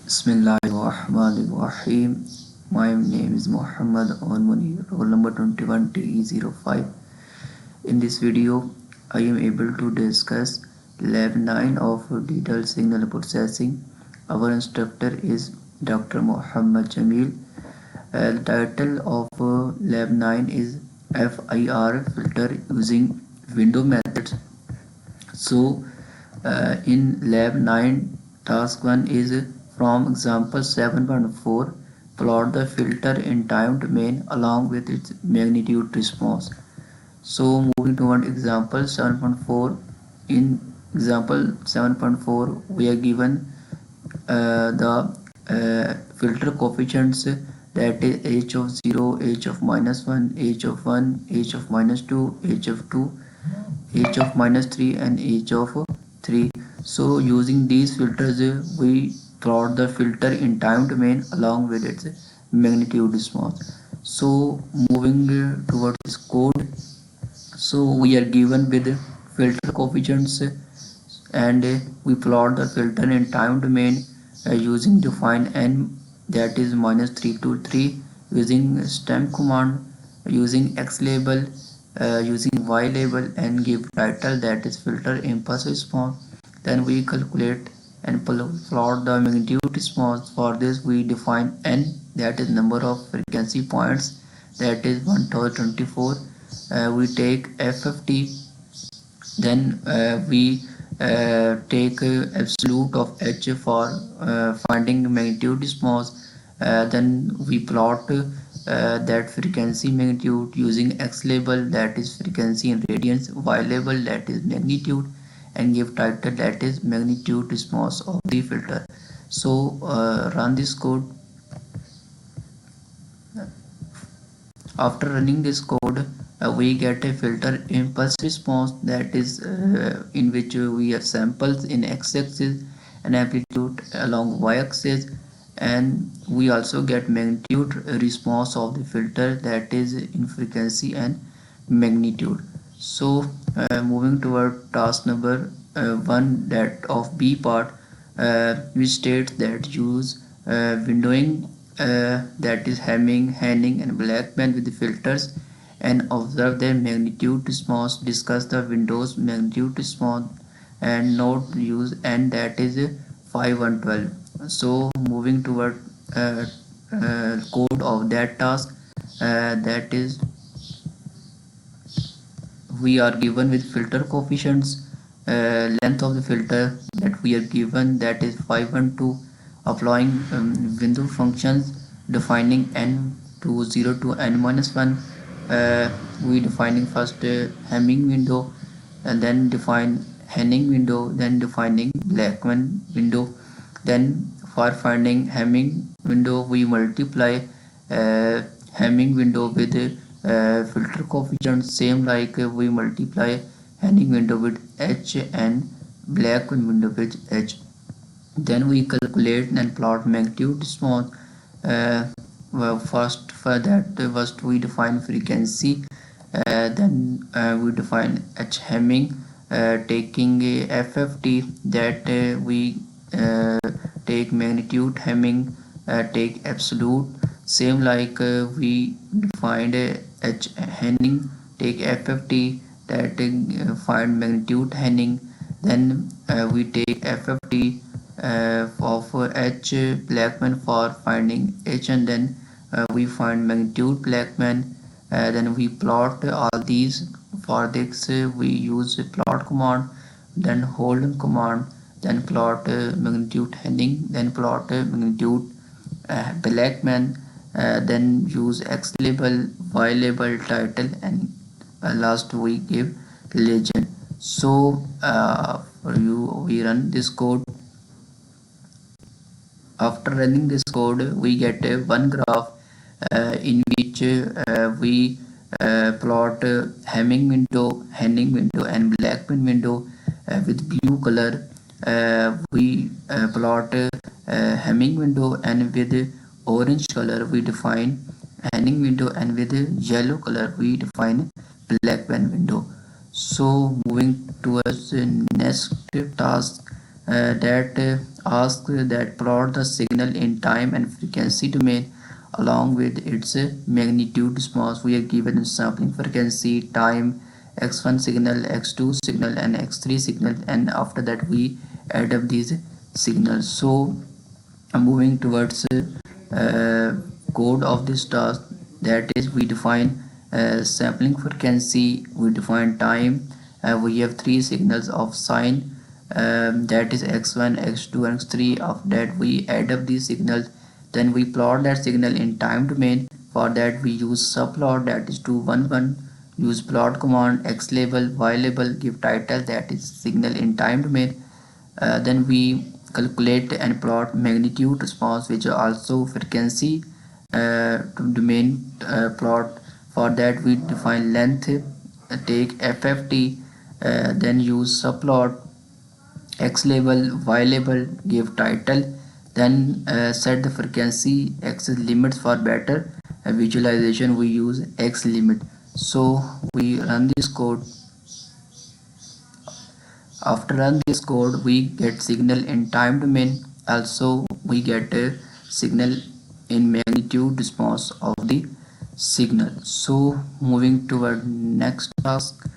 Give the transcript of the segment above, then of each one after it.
Bismillahirrahmanirrahim. My name is Muhammad Munir, roll number 21 TE05. In this video, I am able to discuss Lab 9 of Digital Signal Processing. Our instructor is Dr. Muhammad Jamil. The title of Lab 9 is FIR filter using window methods. So, in Lab 9, task 1 is from example 7.4, plot the filter in time domain along with its magnitude response. So, moving toward example 7.4, in example 7.4, we are given the filter coefficients, that is h of 0, h of minus 1, h of 1, h of minus 2, h of 2, h of minus 3 and h of 3. So using these filters we plot the filter in time domain along with its magnitude response. So moving towards this code, so we are given with filter coefficients and we plot the filter in time domain using define n, that is minus 3 to 3, using stem command, using x label, using y label, and give title, that is filter impulse response. Then we calculate and plot the magnitude response. For this we define n, that is number of frequency points, that is 1024. We take FFT, then we take absolute of h for finding magnitude response. Then we plot that frequency magnitude using x label, that is frequency in radians, y label, that is magnitude, and give title, that is magnitude response of the filter. So run this code. After running this code, we get a filter impulse response, that is in which we have samples in x-axis and amplitude along y-axis, and we also get magnitude response of the filter, that is in frequency and magnitude. So moving toward task number 1, that of B part, which states that use windowing, that is Hamming, Henning and Blackman with the filters, and observe their magnitude response, discuss the windows magnitude response, and note use n, that is 5 and 12. So moving toward code of that task, that is we are given with filter coefficients, length of the filter that we are given, that is 5 and 2, applying window functions, defining n to 0 to n minus 1. We defining first Hamming window, and then define Henning window, then defining Blackman window. Then for finding Hamming window, we multiply Hamming window with filter coefficient, same like we multiply Henning window with h and Blackman window with h. Then we calculate and plot magnitude response. Well, first for that, first we define frequency, then we define h Hamming, taking a FFT, that we take magnitude Hamming, take absolute, same like we defined h Henning, take FFT, that find magnitude Henning. Then we take FFT of h Blackman for finding h, and then we find magnitude Blackman. Then we plot all these. For this we use plot command, then hold command, then plot magnitude Henning, then plot magnitude Blackman, then use x label, y label, title, and last we give legend. So for you, we run this code. After running this code, we get one graph in which we plot Hamming window, Henning window, and Blackman window with blue color. We plot Hamming window, and with orange color we define Henning window, and with yellow color we define Blackman window. So moving towards the next task, that asks that plot the signal in time and frequency domain along with its magnitude response. We are given sampling frequency, time, x1 signal, x2 signal and x3 signal, and after that we add up these signals. So moving towards code of this task, that is we define sampling frequency, we define time, we have three signals of sine, that is x1, x2 and x3. After that we add up these signals, then we plot that signal in time domain. For that we use subplot, that is 2 1 1, use plot command, x label, y label, give title, that is signal in time domain. Then we calculate and plot magnitude response, which is also frequency to domain plot. For that we define length, take FFT, then use subplot, x label, y label, give title, then set the frequency x limits. For better visualization we use x limit. So we run this code. After run this code we get signal in time domain, also we get a signal in magnitude response of the signal. So moving toward next task,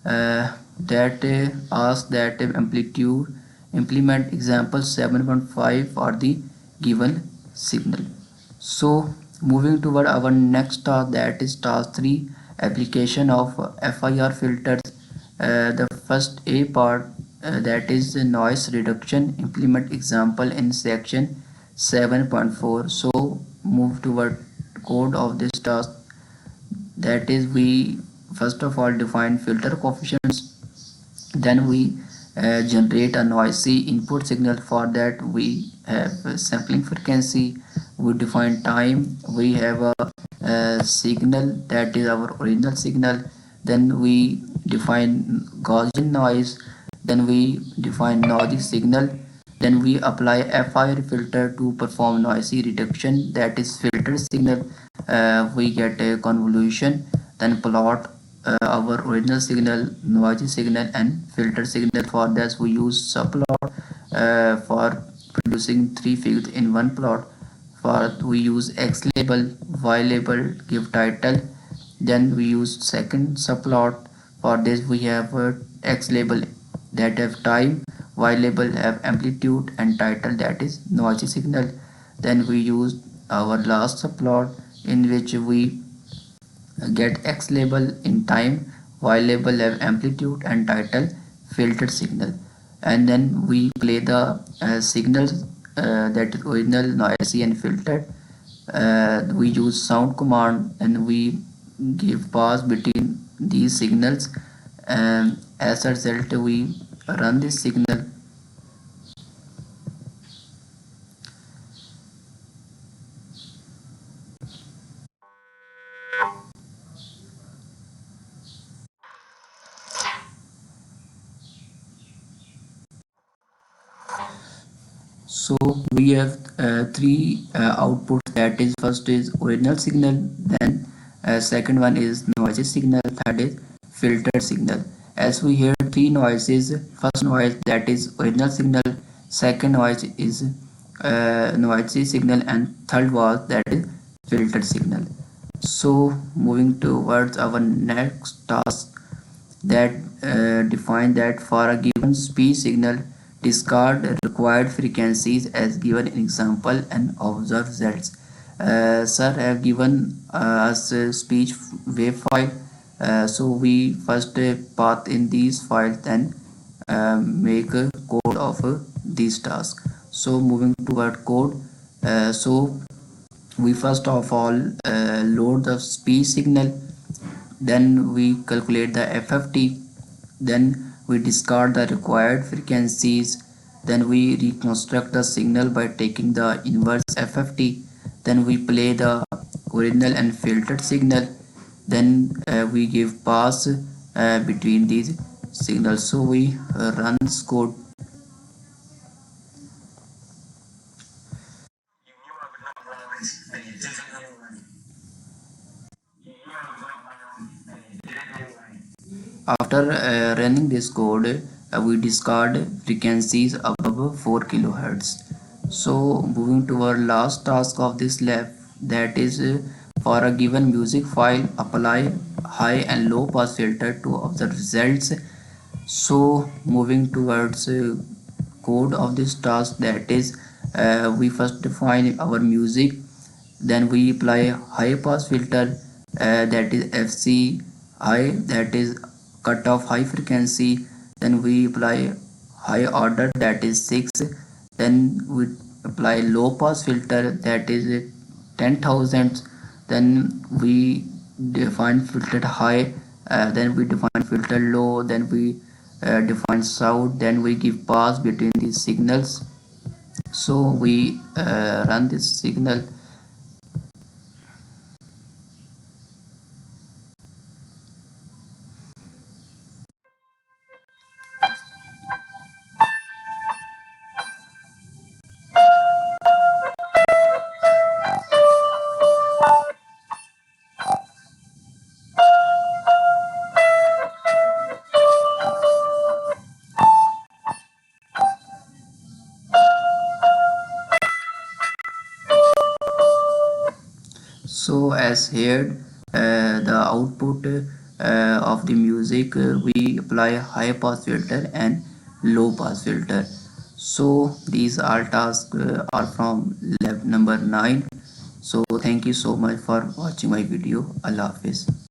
that asks that amplitude implement example 7.5 for the given signal. So moving toward our next task, that is task 3, application of FIR filters. The first A part, that is noise reduction, implement example in section 7.4. So move toward code of this task, that is we first of all define filter coefficients, then we generate a noisy input signal. For that we have sampling frequency, we define time, we have a signal, that is our original signal, then we define Gaussian noise, then we define noisy signal, then we apply FIR filter to perform noisy reduction, that is filter signal. We get a convolution, then plot our original signal, noisy signal and filter signal. For this we use subplot for producing three fields in one plot. For we use x label, y label, give title, then we use second subplot. For this we have x label that have time, y label have amplitude and title, that is noisy signal. Then we use our last subplot in which we get x label in time, y label have amplitude and title, filtered signal. And then we play the signals, that is original, noisy and filtered. We use sound command and we give pause between these signals, and as a result we run this signal. So we have three outputs, that is first is original signal, then second one is noisy signal, third is filtered signal. As we hear three noises, first noise that is original signal, second noise is noisy signal, and third was that is filtered signal. So moving towards our next task, that define that for a given speech signal, discard required frequencies as given in example and observe results. Sir have given us a speech wave file, so we first path in these files, then make a code of these tasks. So moving toward code, so we first of all load the speech signal, then we calculate the FFT, then we discard the required frequencies, then we reconstruct the signal by taking the inverse FFT, then we play the original and filtered signal, then we give pass between these signals. So we run this code. After running this code, we discard frequencies above above 4 kilohertz. So moving to our last task of this lab, that is for a given music file, apply high and low pass filter to observe results. So moving towards code of this task, that is we first define our music, then we apply high pass filter, that is FC high, that is cut off high frequency, then we apply high order, that is 6, then we apply low pass filter, that is 10,000, then we define filtered high, then we define filter low, then we define sound, then we give pass between these signals. So we run this signal. So as here the output of the music, we apply high pass filter and low pass filter. So these all tasks are from lab number 9. So thank you so much for watching my video. Allah Hafiz.